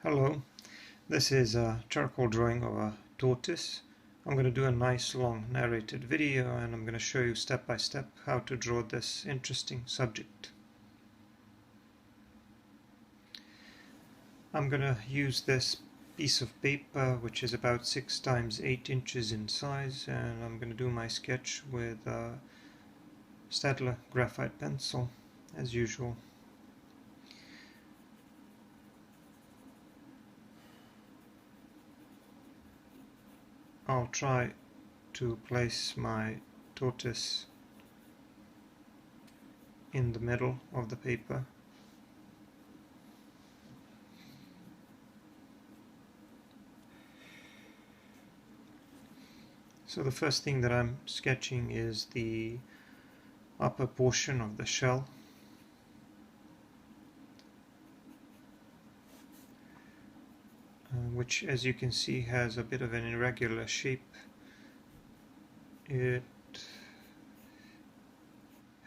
Hello, this is a charcoal drawing of a tortoise. I'm going to do a nice long narrated video and I'm going to show you step by step how to draw this interesting subject. I'm going to use this piece of paper which is about 6 times 8 inches in size, and I'm going to do my sketch with a Staedtler graphite pencil as usual. I'll try to place my tortoise in the middle of the paper. So the first thing that I'm sketching is the upper portion of the shell. Which, as you can see, has a bit of an irregular shape. It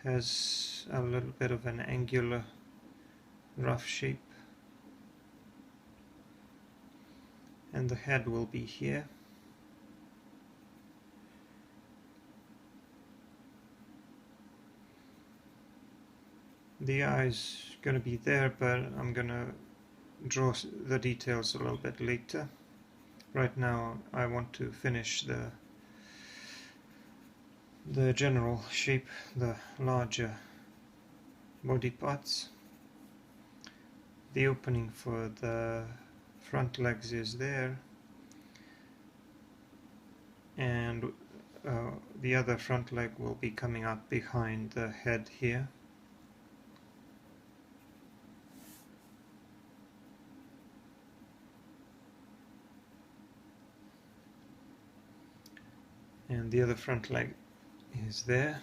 has a little bit of an angular, rough shape. And the head will be here. The eye is going to be there, but I'm going to draw the details a little bit later. Right now I want to finish the general shape, the larger body parts. The opening for the front legs is there, and the other front leg will be coming up behind the head here. And the other front leg is there.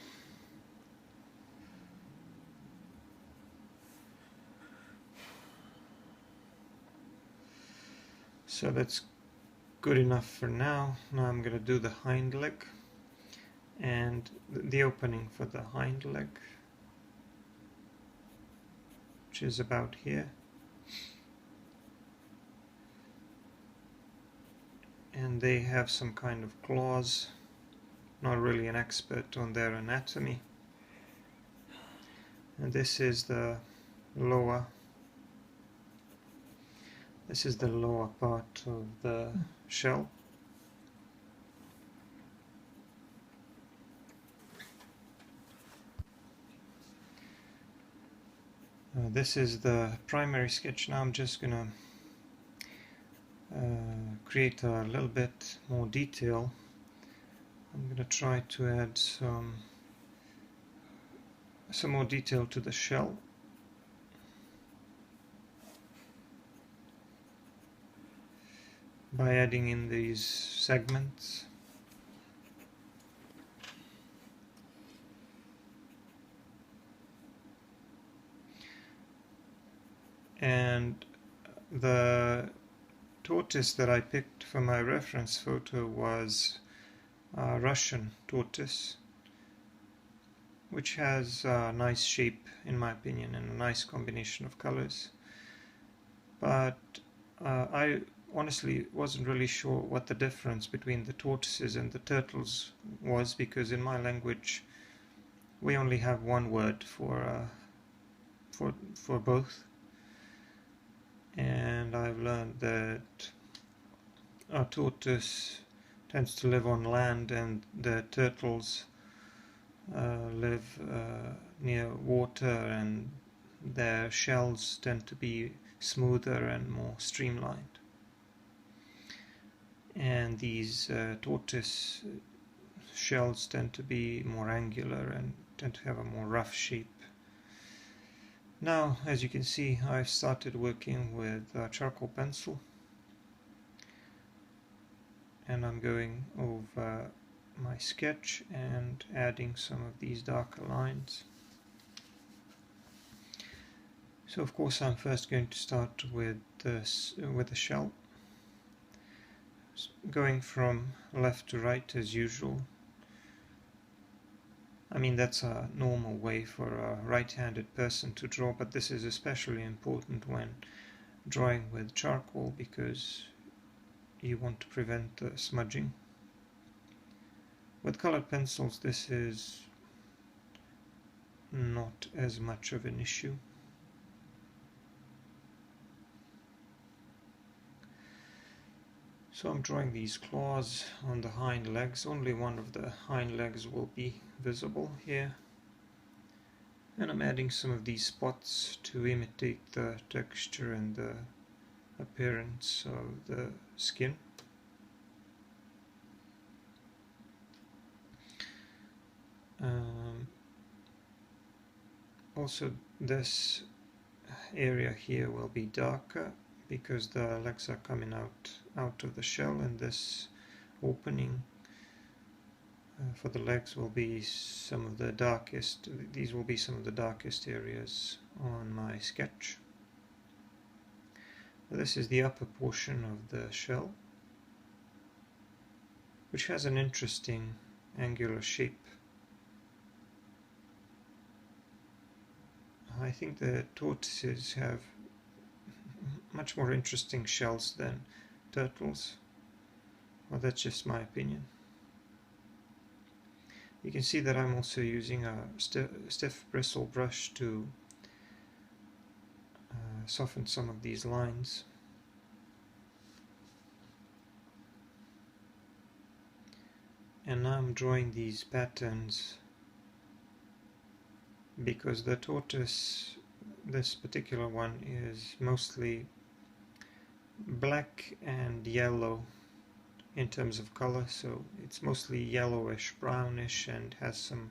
So that's good enough for now. Now I'm going to do the hind leg and the opening for the hind leg, which is about here. And they have some kind of claws. Not really an expert on their anatomy. And this is the lower part of the shell. This is the primary sketch. Now I'm just gonna create a little bit more detail. I'm going to try to add some more detail to the shell. By adding in these segments. And the tortoise that I picked for my reference photo was a Russian tortoise, which has a nice shape in my opinion and a nice combination of colors. But I honestly wasn't really sure what the difference between the tortoises and the turtles was, because in my language we only have one word for both. And I've learned that a tortoise tends to live on land and the turtles live near water, and their shells tend to be smoother and more streamlined. And these tortoise shells tend to be more angular and tend to have a more rough shape. Now, as you can see, I've started working with a charcoal pencil, and I'm going over my sketch and adding some of these darker lines. So of course I'm first going to start with the shell, going from left to right as usual. I mean, that's a normal way for a right-handed person to draw, but this is especially important when drawing with charcoal because you want to prevent the smudging. With colored pencils this is not as much of an issue. So I'm drawing these claws on the hind legs. Only one of the hind legs will be visible here. And I'm adding some of these spots to imitate the texture and the appearance of the skin. Also, this area here will be darker because the legs are coming out of the shell, and this opening for the legs will be some of the darkest. These will be some of the darkest areas on my sketch. This is the upper portion of the shell, which has an interesting angular shape. I think the tortoises have much more interesting shells than turtles. Well, that's just my opinion. You can see that I'm also using a stiff bristle brush to soften some of these lines. And now I'm drawing these patterns because the tortoise, this particular one, is mostly black and yellow in terms of color, so it's mostly yellowish, brownish, and has some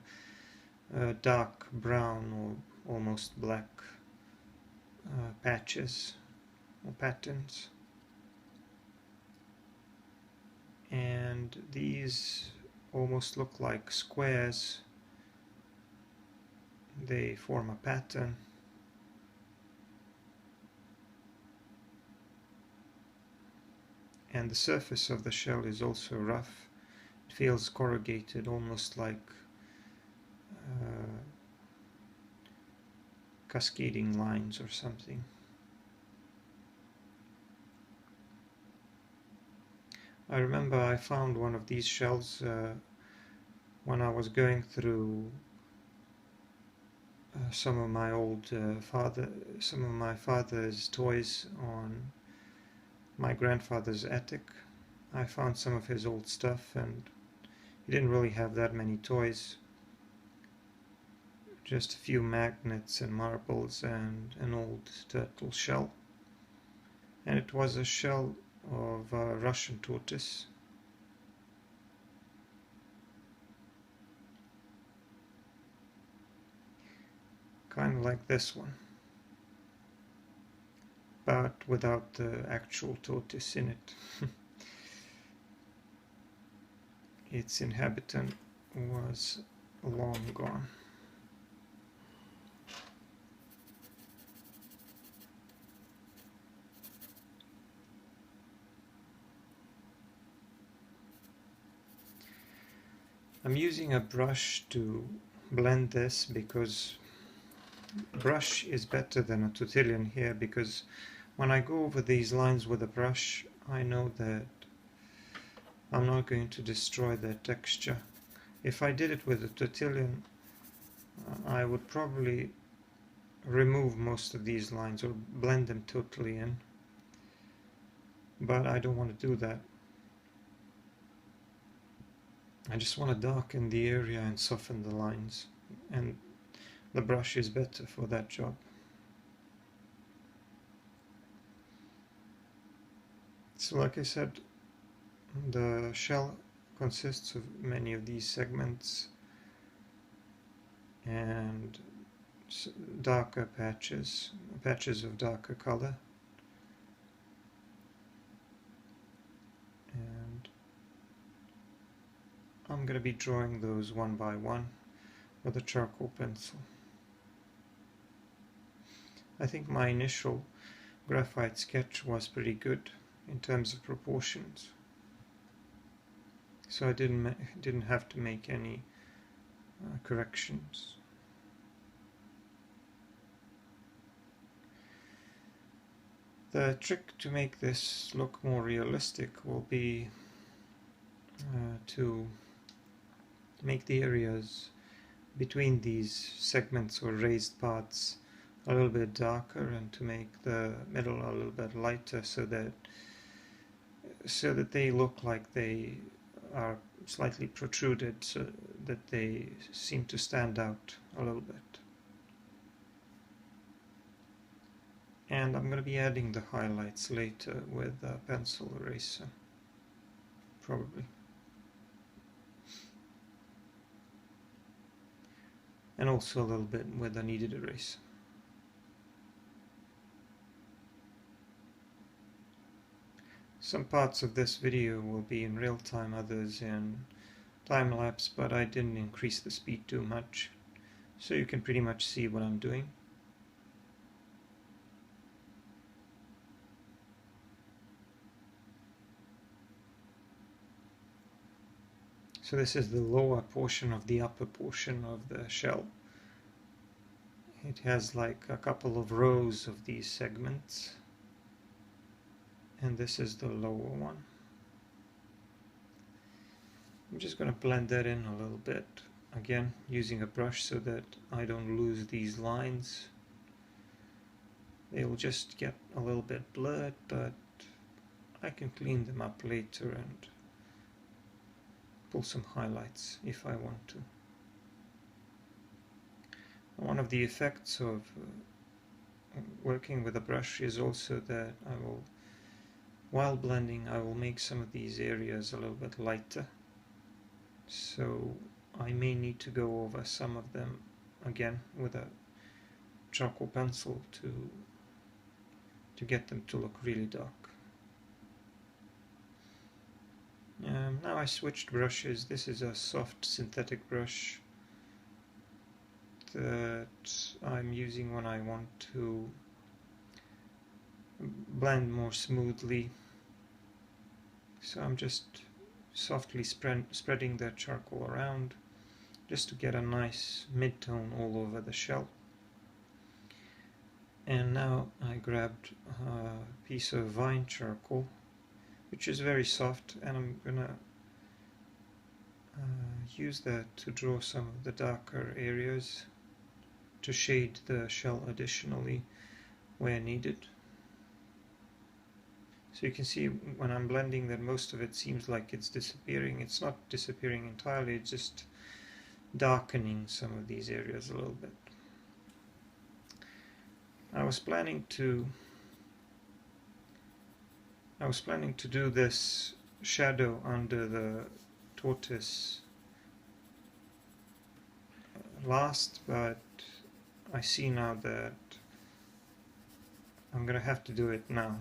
dark brown or almost black patches or patterns. And these almost look like squares. They form a pattern. And the surface of the shell is also rough. It feels corrugated, almost like cascading lines or something. I remember I found one of these shells when I was going through some of my father's toys on my grandfather's attic. I found some of his old stuff, and he didn't really have that many toys. Just a few magnets and marbles and an old turtle shell. And it was a shell of a Russian tortoise. Kind of like this one, but without the actual tortoise in it. Its inhabitant was long gone. I'm using a brush to blend this because brush is better than a tortillon here, because when I go over these lines with a brush, I know that I'm not going to destroy the texture. If I did it with a tortillon, I would probably remove most of these lines or blend them totally in, but I don't want to do that. I just want to darken the area and soften the lines, and the brush is better for that job. So like I said, the shell consists of many of these segments and darker patches of darker color. And I'm going to be drawing those one by one with a charcoal pencil. I think my initial graphite sketch was pretty good in terms of proportions, so I didn't have to make any corrections. The trick to make this look more realistic will be to make the areas between these segments or raised parts a little bit darker, and to make the middle a little bit lighter, so that they look like they are slightly protruded, so that they seem to stand out a little bit. And I'm going to be adding the highlights later with a pencil eraser, probably. And also a little bit with a kneaded eraser. Some parts of this video will be in real time, others in time lapse, but I didn't increase the speed too much, so you can pretty much see what I'm doing. So this is the lower portion of the upper portion of the shell. It has like a couple of rows of these segments, and this is the lower one. I'm just going to blend that in a little bit, again using a brush so that I don't lose these lines. They'll just get a little bit blurred, but I can clean them up later and pull some highlights if I want to. One of the effects of working with a brush is also that while blending, I will make some of these areas a little bit lighter. So I may need to go over some of them again with a charcoal pencil to get them to look really dark. Now I switched brushes. This is a soft synthetic brush that I'm using when I want to blend more smoothly. So I'm just softly spreading the charcoal around just to get a nice mid-tone all over the shell. And now I grabbed a piece of vine charcoal, which is very soft, and I'm gonna use that to draw some of the darker areas, to shade the shell additionally where needed. So you can see when I'm blending that most of it seems like it's disappearing. It's not disappearing entirely, it's just darkening some of these areas a little bit. I was planning to do this shadow under the tortoise last, but I see now that I'm gonna have to do it now.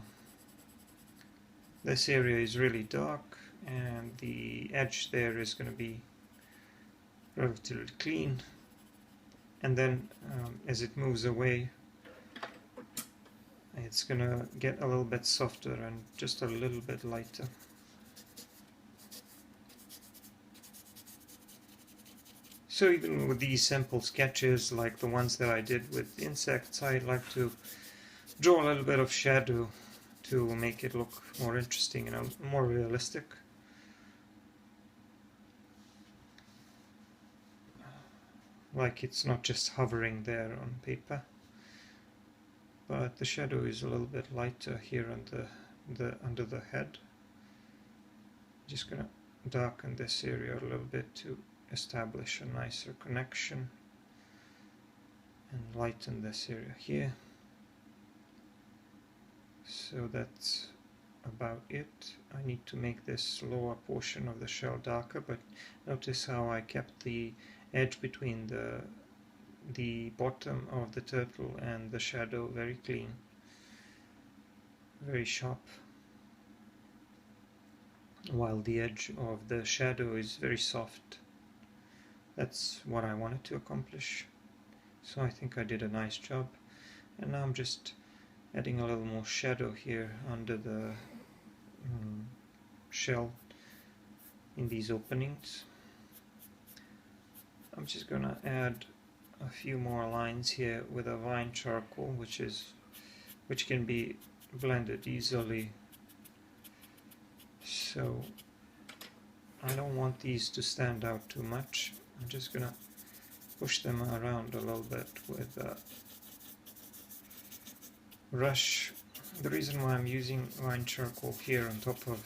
This area is really dark, and the edge there is going to be relatively clean, and then as it moves away, it's going to get a little bit softer and just a little bit lighter. So even with these simple sketches like the ones that I did with insects, I like to draw a little bit of shadow to make it look more interesting and more realistic. Like it's not just hovering there on paper, but the shadow is a little bit lighter here under the head. Just gonna darken this area a little bit to establish a nicer connection, and lighten this area here. So that's about it. I need to make this lower portion of the shell darker, but notice how I kept the edge between the bottom of the turtle and the shadow very clean, very sharp, while the edge of the shadow is very soft. That's what I wanted to accomplish, so I think I did a nice job. And now I'm just adding a little more shadow here under the shell in these openings. I'm just gonna add a few more lines here with a vine charcoal, which can be blended easily. So I don't want these to stand out too much. I'm just gonna push them around a little bit with brush. The reason why I'm using wine charcoal here on top of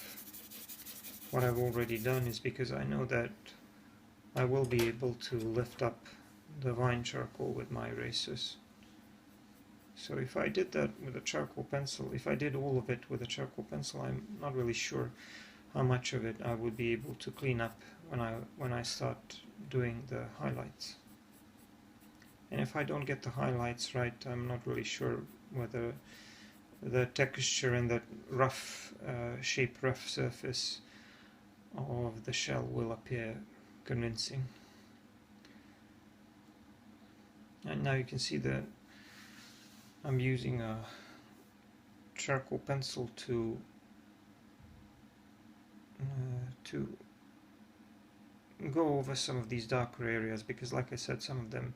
what I've already done is because I know that I will be able to lift up the wine charcoal with my erasers. So if I did that with a charcoal pencil, if I did all of it with a charcoal pencil, I'm not really sure how much of it I would be able to clean up when I start doing the highlights. And if I don't get the highlights right, I'm not really sure whether the texture and that rough rough surface of the shell will appear convincing. And now you can see that I'm using a charcoal pencil to go over some of these darker areas, because like I said, some of them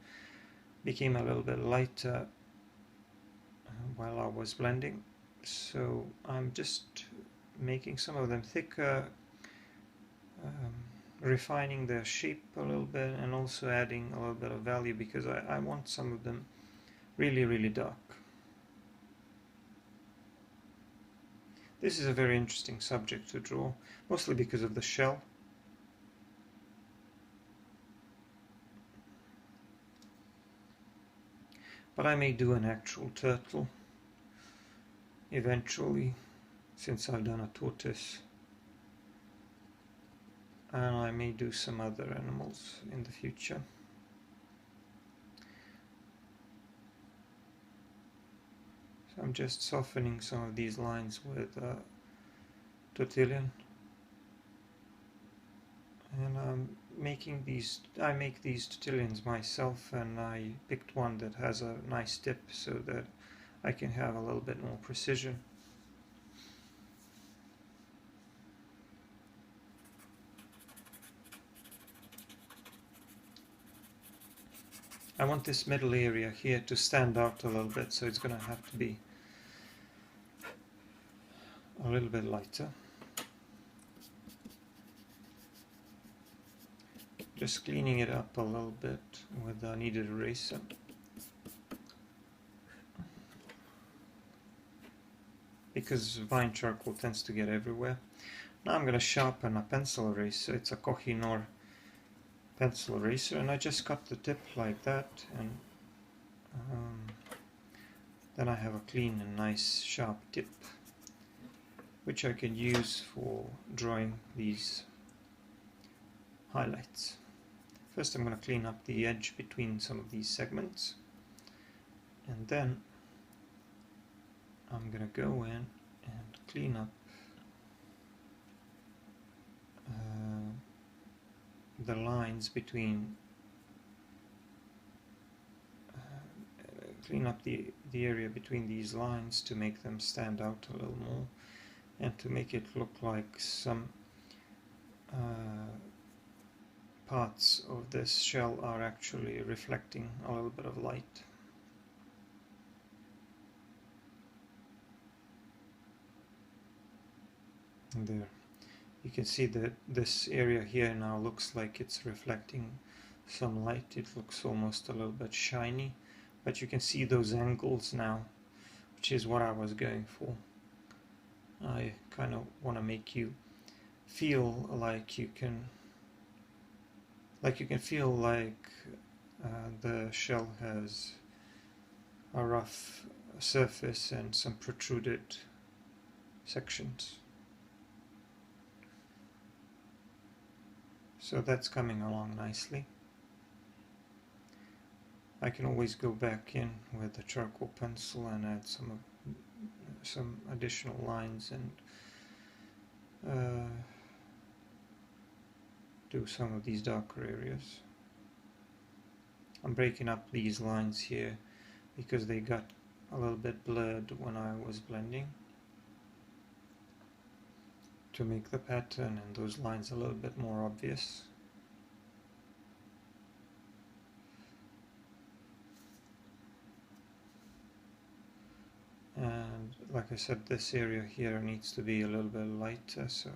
became a little bit lighter while I was blending. So I'm just making some of them thicker, refining their shape a little bit, and also adding a little bit of value, because I want some of them really, really dark. This is a very interesting subject to draw, mostly because of the shell. But I may do an actual turtle eventually, since I've done a tortoise. And I may do some other animals in the future. So I'm just softening some of these lines with tortillon. And I make these tortillons myself, and I picked one that has a nice tip so that I can have a little bit more precision. I want this middle area here to stand out a little bit, so it's going to have to be a little bit lighter. Just cleaning it up a little bit with a kneaded eraser. Because vine charcoal tends to get everywhere. Now I'm going to sharpen a pencil eraser. It's a Kohinoor pencil eraser, and I just cut the tip like that, and then I have a clean and nice sharp tip, which I can use for drawing these highlights. First I'm going to clean up the edge between some of these segments, and then I'm going to go in and clean up the lines between, clean up the area between these lines to make them stand out a little more, and to make it look like some parts of this shell are actually reflecting a little bit of light. And there, you can see that this area here now looks like it's reflecting some light. It looks almost a little bit shiny, but you can see those angles now, which is what I was going for. I kind of want to make you feel like you can feel like the shell has a rough surface and some protruded sections. So that's coming along nicely. I can always go back in with the charcoal pencil and add some additional lines and do some of these darker areas. I'm breaking up these lines here because they got a little bit blurred when I was blending, to make the pattern and those lines a little bit more obvious. And like I said, this area here needs to be a little bit lighter, so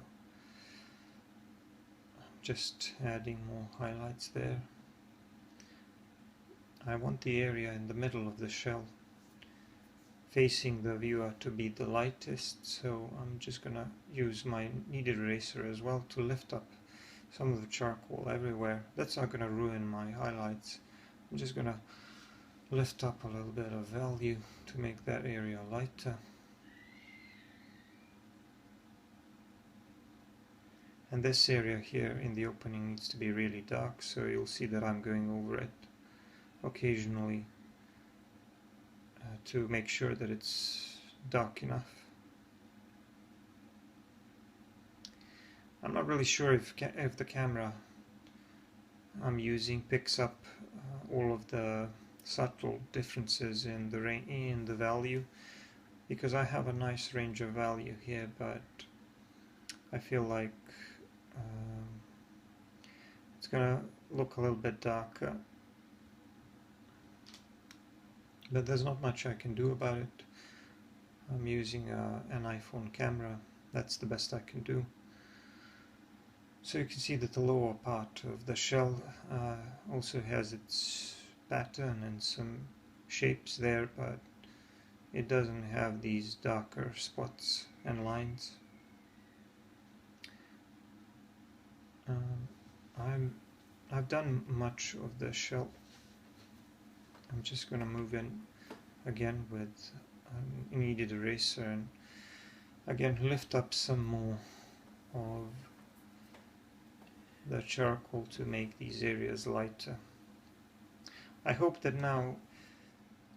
I'm just adding more highlights there. I want the area in the middle of the shell facing the viewer to be the lightest, so I'm just gonna use my kneaded eraser as well to lift up some of the charcoal everywhere. That's not gonna ruin my highlights. I'm just gonna lift up a little bit of value to make that area lighter. And this area here in the opening needs to be really dark, so you'll see that I'm going over it occasionally to make sure that it's dark enough. I'm not really sure if the camera I'm using picks up all of the subtle differences in the value, because I have a nice range of value here, but I feel like it's gonna look a little bit darker, but there's not much I can do about it. I'm using an iPhone camera. That's the best I can do. So you can see that the lower part of the shell also has its pattern and some shapes there, but it doesn't have these darker spots and lines. I've done much of the shell. I'm just going to move in again with a kneaded eraser and again lift up some more of the charcoal to make these areas lighter. I hope that now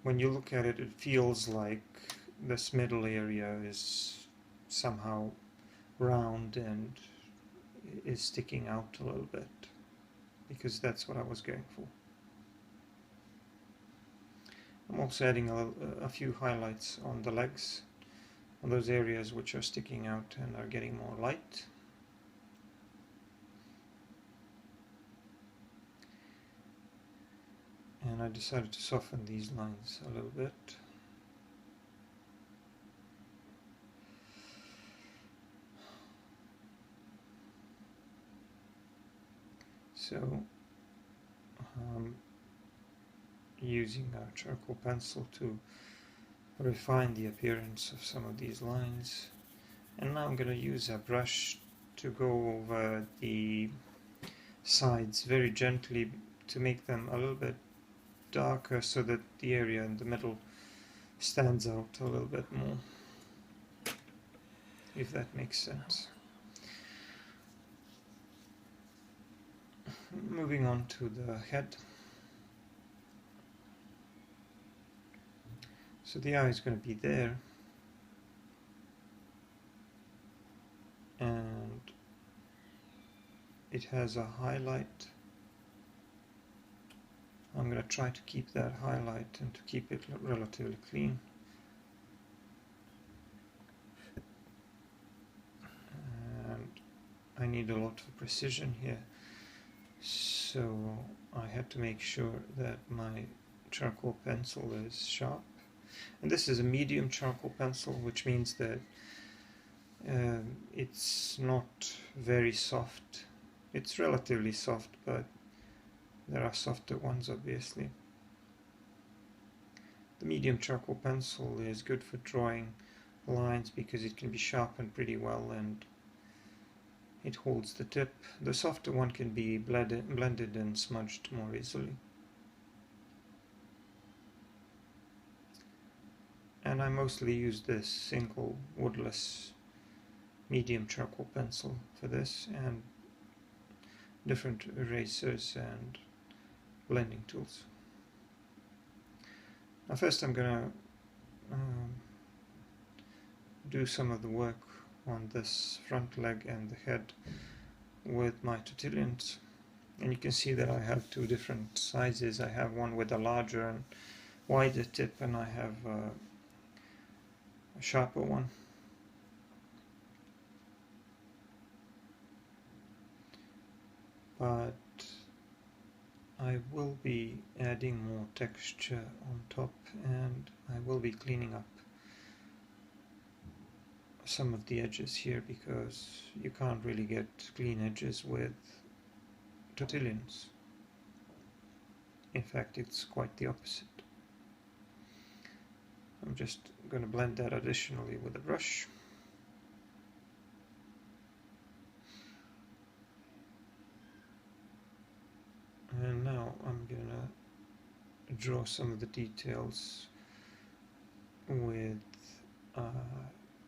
when you look at it, it feels like this middle area is somehow round and is sticking out a little bit, because that's what I was going for. I'm also adding a few highlights on the legs, on those areas which are sticking out and are getting more light. And I decided to soften these lines a little bit. So using a charcoal pencil to refine the appearance of some of these lines, and now I'm going to use a brush to go over the sides very gently to make them a little bit darker, so that the area in the middle stands out a little bit more, if that makes sense. Moving on to the head. So the eye is going to be there, and it has a highlight. I'm going to try to keep that highlight and to keep it relatively clean. And I need a lot of precision here, so I had to make sure that my charcoal pencil is sharp. And this is a medium charcoal pencil, which means that it's not very soft. It's relatively soft, but there are softer ones, obviously. The medium charcoal pencil is good for drawing lines because it can be sharpened pretty well and it holds the tip. The softer one can be blended and smudged more easily. And I mostly use this single woodless medium charcoal pencil for this, and different erasers and blending tools. Now first I'm going to do some of the work on this front leg and the head with my tortillons. And you can see that I have two different sizes. I have one with a larger and wider tip, and I have a sharper one. But I will be adding more texture on top, and I will be cleaning up some of the edges here, because you can't really get clean edges with tortillions. In fact, it's quite the opposite. I'm just going to blend that additionally with a brush. And now I'm going to draw some of the details with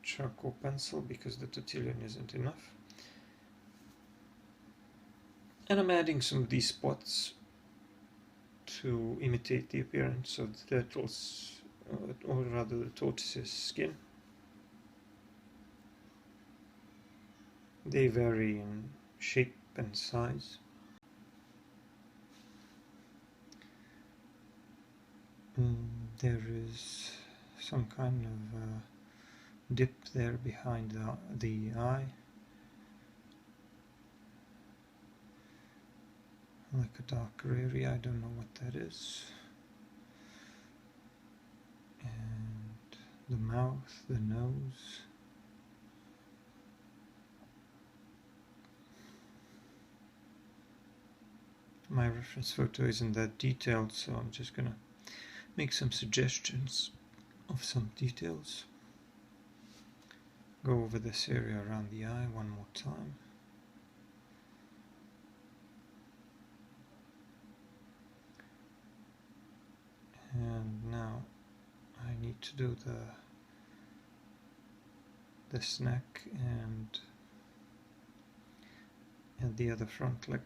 charcoal pencil, because the tortillion isn't enough. And I'm adding some of these spots to imitate the appearance of the turtle's, or rather the tortoise's skin. They vary in shape and size. There is some kind of dip there behind the eye, like a darker area. I don't know what that is. And the mouth, the nose. My reference photo isn't that detailed, so I'm just gonna make some suggestions of some details. Go over this area around the eye one more time. And now I need to do this neck and the other front leg.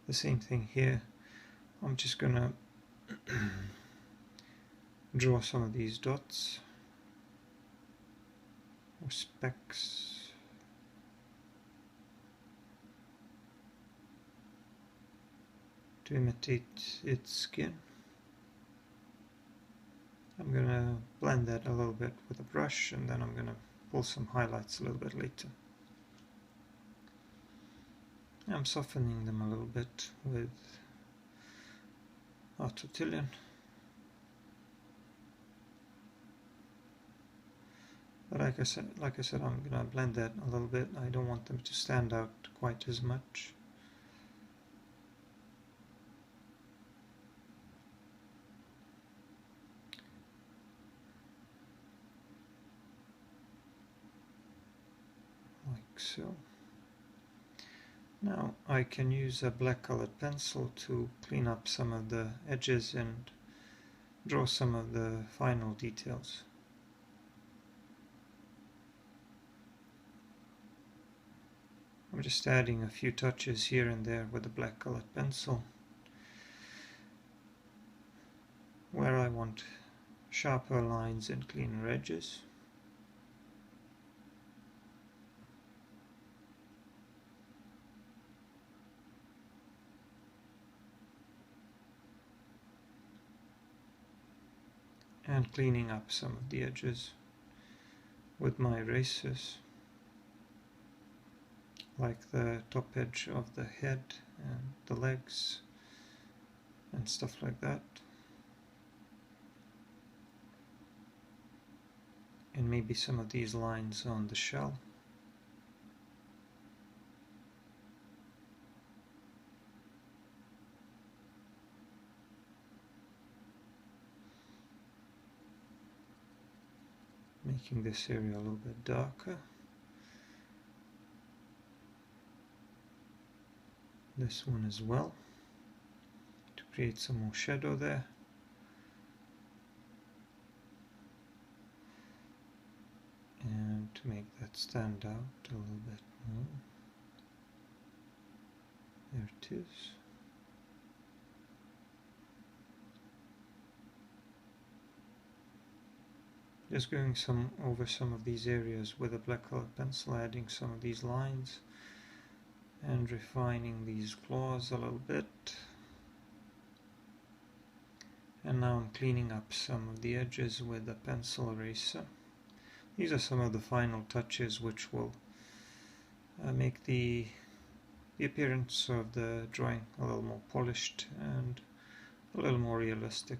The same thing here. I'm just gonna draw some of these dots or specks to imitate its skin. I'm gonna blend that a little bit with a brush, and then I'm gonna pull some highlights a little bit later. I'm softening them a little bit with our tortillion. But like I said, I'm gonna blend that a little bit. I don't want them to stand out quite as much. Like so. Now I can use a black colored pencil to clean up some of the edges and draw some of the final details. I'm just adding a few touches here and there with a black colored pencil where I want sharper lines and cleaner edges. And cleaning up some of the edges with my erasers, like the top edge of the head and the legs and stuff like that. And maybe some of these lines on the shell. Making this area a little bit darker. This one as well, to create some more shadow there. And to make that stand out a little bit more. There it is. Just going over some of these areas with a black colored pencil, adding some of these lines and refining these claws a little bit. And now I'm cleaning up some of the edges with a pencil eraser. These are some of the final touches which will make the appearance of the drawing a little more polished and a little more realistic.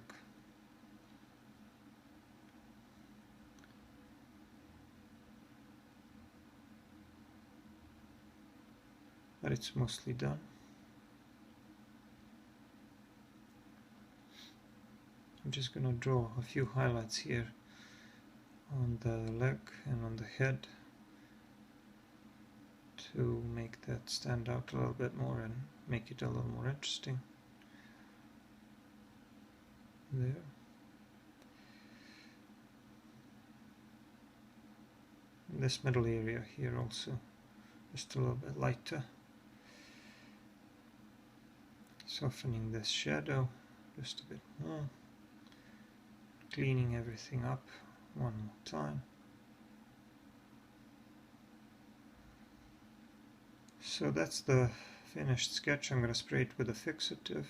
but it's mostly done. I'm just going to draw a few highlights here on the leg and on the head to make that stand out a little bit more and make it a little more interesting. There. And this middle area here also, just a little bit lighter. Softening this shadow just a bit more. Cleaning everything up one more time. So that's the finished sketch. I'm going to spray it with a fixative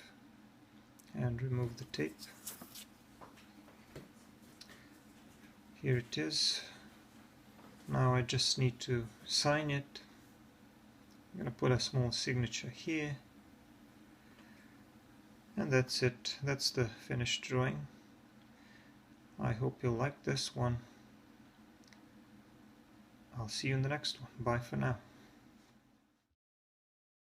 and remove the tape. Here it is. Now I just need to sign it. I'm going to put a small signature here. And that's it. That's the finished drawing. I hope you'll like this one. I'll see you in the next one. Bye for now.